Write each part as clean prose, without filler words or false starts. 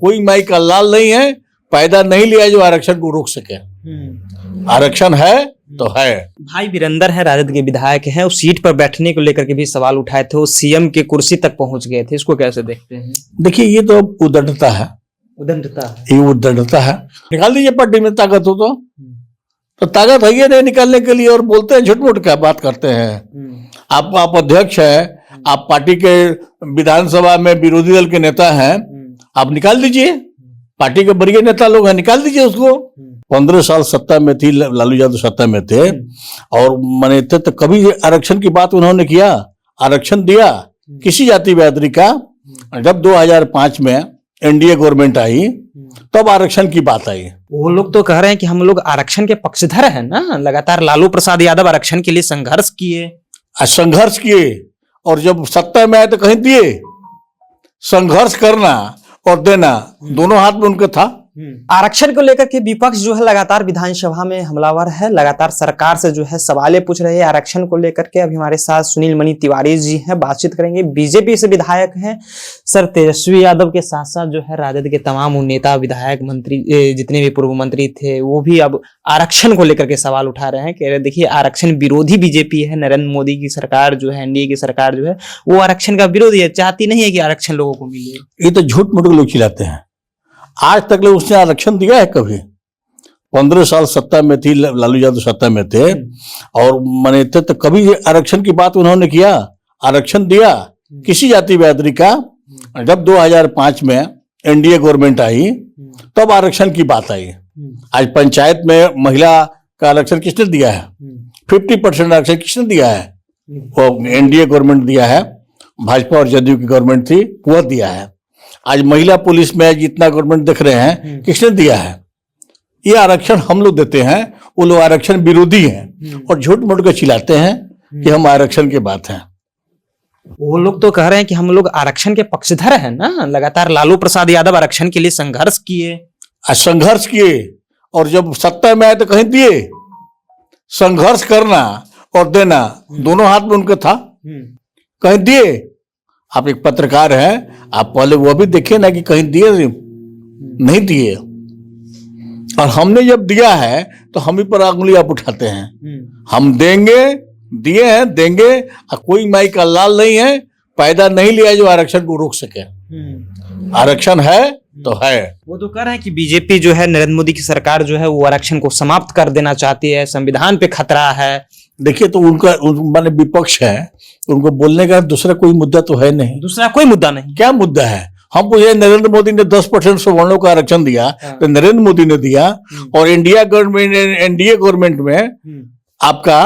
कोई माई का लाल नहीं है, पैदा नहीं लिया जो आरक्षण को रोक सके। आरक्षण है तो है। भाई वीरेंद्र है, राजद के विधायक हैं, उस सीट पर बैठने को लेकर के भी सवाल उठाए थे, वो सीएम के कुर्सी तक पहुंच गए थे, इसको कैसे देखते हैं? देखिए ये तो उद्दंडता है, ये उद्दंडता है। निकाल दीजिए पार्टी में ताकत हो तो ताकत है ये नहीं निकालने के लिए, और बोलते हैं झूठ मूठ क्या बात करते हैं। आप अध्यक्ष है, आप पार्टी के विधानसभा में विरोधी दल के नेता हैं, आप निकाल दीजिए, पार्टी के बड़े नेता लोग हैं, निकाल दीजिए उसको। 15 साल सत्ता में थी, लालू यादव सत्ता में थे और मने थे तो कभी आरक्षण की बात उन्होंने किया? आरक्षण दिया किसी जाति बिरादरी का? जब 2005 में एनडीए गवर्नमेंट आई तब आरक्षण की बात आई। वो लोग तो कह रहे हैं कि हम लोग आरक्षण के पक्षधर हैं ना, लगातार लालू प्रसाद यादव आरक्षण के लिए संघर्ष किए और जब सत्ता में आए तो कहीं दिए? संघर्ष करना और देना दोनों हाथ में उनका था। आरक्षण को लेकर के विपक्ष जो है लगातार विधानसभा में हमलावर है, लगातार सरकार से जो है सवालें पूछ रहे हैं आरक्षण को लेकर के। अभी हमारे साथ सुनील मणि तिवारी जी हैं, बातचीत करेंगे। बीजेपी से विधायक हैं सर तेजस्वी यादव के साथ साथ जो है राजद के तमाम नेता, विधायक, मंत्री, जितने भी पूर्व मंत्री थे वो भी अब आरक्षण को लेकर के सवाल उठा रहे हैं। कह रहे देखिए आरक्षण विरोधी बीजेपी है, नरेंद्र मोदी की सरकार जो है, एनडीए की सरकार जो है वो आरक्षण का विरोधी है, चाहती नहीं है कि आरक्षण लोगों को मिले। ये तो झूठ मूठ लोग खिलाते हैं। आज तक ले उसने आरक्षण दिया है कभी? 15 साल सत्ता में थी, लालू यादव सत्ता में थे और मने थे तो कभी आरक्षण की बात उन्होंने किया? आरक्षण दिया किसी जाति बिरादरी का? जब 2005 में एनडीए गवर्नमेंट आई तब आरक्षण की बात आई। आज पंचायत में महिला का आरक्षण किसने दिया है? 50% आरक्षण किसने दिया है? वो एनडीए गवर्नमेंट दिया है, भाजपा और जदयू की गवर्नमेंट थी वह दिया है। आज महिला पुलिस में जितना गवर्नमेंट देख रहे हैं किसने दिया है? ये आरक्षण हम लोग देते हैं, वो लोग आरक्षण विरोधी हैं और झूठ मूठ के चिल्लाते हैं कि हम आरक्षण की बात है। वो लोग तो कह रहे हैं कि हम लोग आरक्षण के पक्षधर हैं ना, लगातार लालू प्रसाद यादव आरक्षण के लिए संघर्ष किए और जब सत्ता में आए तो कहीं दिए? संघर्ष करना और देना दोनों हाथ में उनका था, कहीं दिए? आप एक पत्रकार हैं, आप पहले वो भी देखिए ना कि कहीं दिए? नहीं दिए। और हमने जब दिया है तो हम ही पर उंगली आप उठाते हैं। हम देंगे, दिए हैं, देंगे। कोई माई का लाल नहीं है, पैदा नहीं लिया जो आरक्षण को रोक सके। आरक्षण है तो है। वो तो कह रहे हैं कि बीजेपी जो है, नरेंद्र मोदी की सरकार जो है वो आरक्षण को समाप्त कर देना चाहती है, संविधान पे खतरा है। देखिए तो माने विपक्ष है, उनको बोलने का दूसरा कोई मुद्दा तो है नहीं। दूसरा कोई मुद्दा नहीं। क्या मुद्दा है? हम पूछे नरेंद्र मोदी ने 10% सवर्णों का आरक्षण दिया तो नरेंद्र मोदी ने दिया, और एनडीए गवर्नमेंट में आपका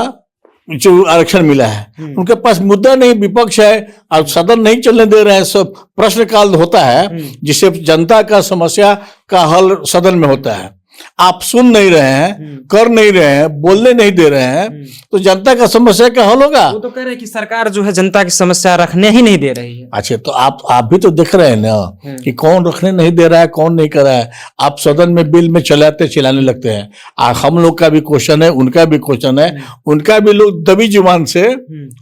जो आरक्षण मिला है उनके पास मुद्दा नहीं। विपक्ष है और सदन नहीं चलने दे रहे हैं। सब प्रश्नकाल होता है जिससे जनता का समस्या का हल सदन में होता है। आप सुन नहीं रहे हैं, कर नहीं रहे हैं, बोलने नहीं दे रहे हैं, तो जनता का समस्या क्या हल होगा? वो तो कह रहे हैं कि सरकार जो है जनता की समस्या रखने ही नहीं दे रही है। अच्छा, तो आप भी तो देख रहे हैं ना कि कौन रखने नहीं दे रहा है, कौन नहीं कर रहा है। आप सदन में बिल में चिल्लाने लगते हैं। हम लोग का भी क्वेश्चन है, उनका भी क्वेश्चन है। उनका भी लोग दबी जुबान से,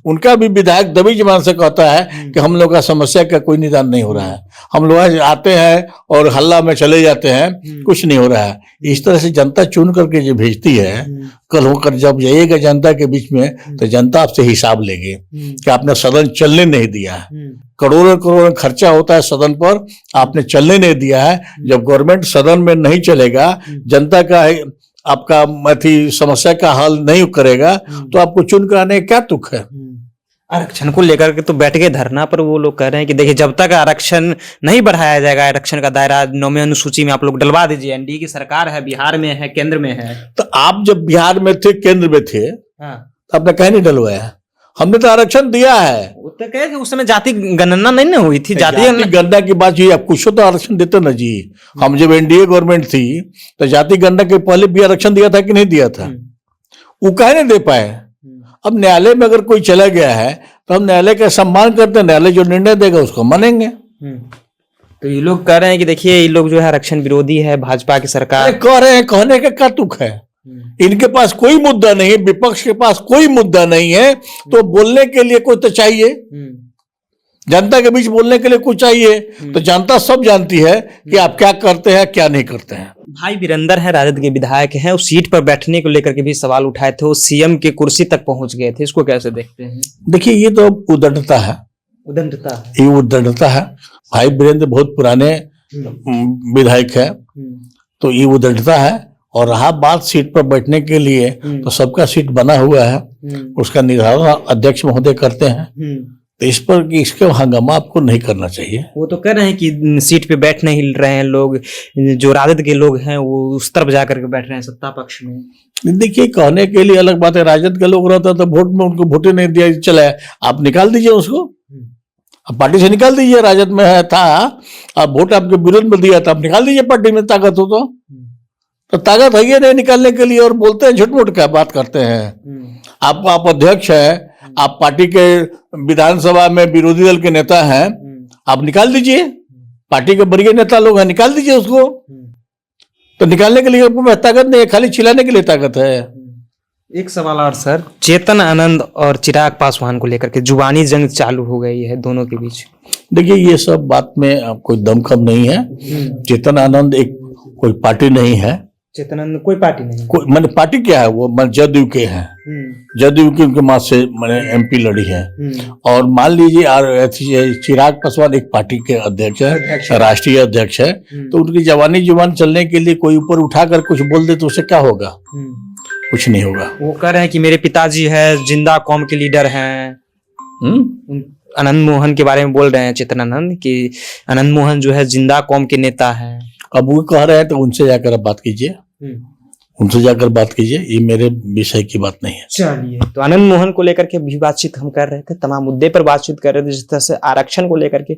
उनका भी विधायक दबी जुबान से कहता है कि हम लोग का समस्या का कोई निदान नहीं हो रहा है। हम लोग आते हैं और हल्ला में चले जाते हैं, कुछ नहीं हो रहा है। इस तरह से जनता चुन करके जो भेजती है, कल होकर जब जाइएगा जनता के बीच में तो जनता आपसे हिसाब लेगी कि आपने सदन चलने नहीं दिया है। करोड़ों खर्चा होता है सदन पर, आपने चलने नहीं दिया है। जब गवर्नमेंट सदन में नहीं चलेगा, जनता का आपका समस्या का हल नहीं करेगा, तो आपको चुन कर आने क्या तुक है? आरक्षण को लेकर के तो बैठ गए धरना पर। वो लोग कह रहे हैं कि देखिए जब तक आरक्षण नहीं बढ़ाया जाएगा, आरक्षण का दायरा 9वीं अनुसूची में आप लोग डलवा दीजिए। एनडीए की सरकार है, बिहार में है, केंद्र में है। तो आप जब बिहार में थे, केंद्र में थे, तो आपने कहीं नहीं डलवाया? हमने तो आरक्षण दिया है। वो तो कहे कि उस समय जाति गणना नहीं ना हुई थी। जाति गणना की बात हुई, आप कुछ तो आरक्षण देते ना जी। हम जब एनडीए गवर्नमेंट थी तो जाति गणना के पहले भी आरक्षण दिया था कि नहीं दिया था? वो कहे नहीं दे पाए। अब न्यायालय में अगर कोई चला गया है तो हम न्यायालय का सम्मान करते हैं, न्यायालय जो निर्णय देगा उसको मानेंगे। तो ये लोग कह रहे हैं कि देखिए ये लोग जो है आरक्षण विरोधी है, भाजपा की सरकार। कह रहे हैं, कहने का क्या तुक है? इनके पास कोई मुद्दा नहीं है, विपक्ष के पास कोई मुद्दा नहीं है, तो बोलने के लिए कोई तो चाहिए। जनता के बीच बोलने के लिए कुछ चाहिए, तो जनता सब जानती है कि आप क्या करते हैं क्या नहीं करते हैं। भाई वीरेंद्र है, राजद के विधायक हैं, उस सीट पर बैठने को लेकर के भी सवाल उठाए थे, वो सीएम के कुर्सी तक पहुंच गए थे, इसको कैसे देखते हैं? देखिए ये तो उद्दंडता है, उद्दंडता है। ये उद्दंडता है। भाई वीरेंद्र बहुत पुराने विधायक है, तो ये उद्दंडता है। और रहा बात सीट पर बैठने के लिए, तो सबका सीट बना हुआ है, उसका निर्धारण अध्यक्ष महोदय करते हैं। तो इस पर कि इसके हंगामा आपको नहीं करना चाहिए। वो तो कह रहे हैं कि सीट पे बैठ नहीं रहे हैं लोग, जो राजद के लोग हैं वो उस तरफ जाकर के बैठ रहे हैं सत्ता पक्ष में। देखिए कहने के लिए अलग बात है, राजद के लोग रहता तो वोट में उनको वोट नहीं दिया, चला आप निकाल दीजिए उसको, अब पार्टी से निकाल दीजिए। राजद में है था, अब वोट आपके विरोध में दिया था, आप निकाल दीजिए पार्टी में, ताकत हो तो ताकत है ये नहीं निकालने के लिए, और बोलते हैं झूठ मूठ क्या बात करते हैं। आप अध्यक्ष है, आप पार्टी के विधानसभा में विरोधी दल के नेता हैं, आप निकाल दीजिए, पार्टी के बड़े नेता लोग हैं, निकाल दीजिए उसको। तो निकालने के लिए आपको ताकत नहीं है, खाली चिल्लाने के लिए ताकत है। एक सवाल और सर, चेतन आनंद और चिराग पासवान को लेकर के जुबानी जंग चालू हो गई है दोनों के बीच। देखिए ये सब बात में कोई दमखम नहीं है। चेतन आनंद एक कोई पार्टी नहीं है, चेतन आनंद कोई पार्टी नहीं, कोई मैंने पार्टी क्या है, वो मैं जदयू के हैं, जदयू की उनके माँ से मैंने एमपी लड़ी है। और मान लीजिए चिराग पासवान एक पार्टी के अध्यक्ष है, राष्ट्रीय अध्यक्ष है, तो उनकी जवानी जुबान चलने के लिए कोई ऊपर उठाकर कुछ बोल दे तो उससे क्या होगा? कुछ नहीं होगा। वो कह रहे हैं कि मेरे पिताजी है जिंदा कौम के लीडर हैं। आनंद मोहन के बारे में बोल रहे हैं चेतन आनंद कि आनंद मोहन जो है जिंदा कौम के नेता है। अब वो कह रहे हैं तो उनसे जाकर आप बात कीजिए, उनसे जाकर बात कीजिए, ये मेरे विषय की बात नहीं है। चलिए, तो आनंद मोहन को लेकर के भी बातचीत हम कर रहे थे, तमाम मुद्दे पर बातचीत कर रहे थे, जिस तरह से आरक्षण को लेकर के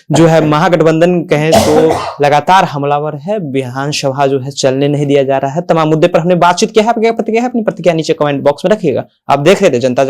जो है महागठबंधन कहें तो लगातार हमलावर है, विधानसभा जो है चलने नहीं दिया जा रहा है। तमाम मुद्दे पर हमने बातचीत किया है। आपकी क्या प्रतिक्रिया है? अपनी प्रतिक्रिया नीचे कमेंट बॉक्स में रखिएगा। आप देख रहे थे जनता